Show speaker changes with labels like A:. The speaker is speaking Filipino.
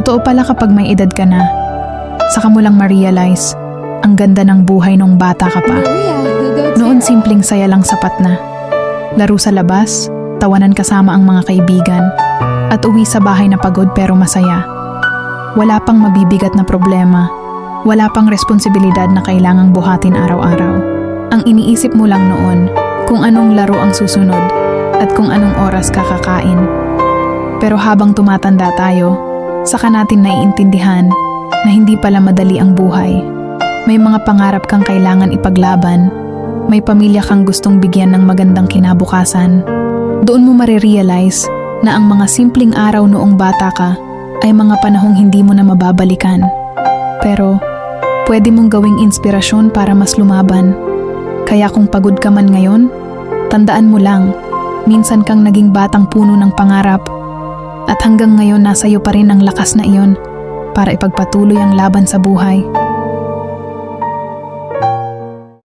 A: Totoo pala kapag may edad ka na, saka mo lang ma-realize ang ganda ng buhay nung bata ka pa. Noon simpleng saya lang sapat na. Laro sa labas, tawanan kasama ang mga kaibigan, at uwi sa bahay na pagod pero masaya. Wala pang mabibigat na problema, wala pang responsibilidad na kailangang buhatin araw-araw. Ang iniisip mo lang noon kung anong laro ang susunod at kung anong oras kakakain. Pero habang tumatanda tayo, saka natin naiintindihan na hindi pala madali ang buhay. May mga pangarap kang kailangan ipaglaban, may pamilya kang gustong bigyan ng magandang kinabukasan. Doon mo marirealize na ang mga simpleng araw noong bata ka ay mga panahong hindi mo na mababalikan. Pero pwede mong gawing inspirasyon para mas lumaban. Kaya kung pagod ka man ngayon, tandaan mo lang, minsan kang naging batang puno ng pangarap. At hanggang ngayon nasa iyo pa rin ang lakas na iyon para ipagpatuloy ang laban sa buhay.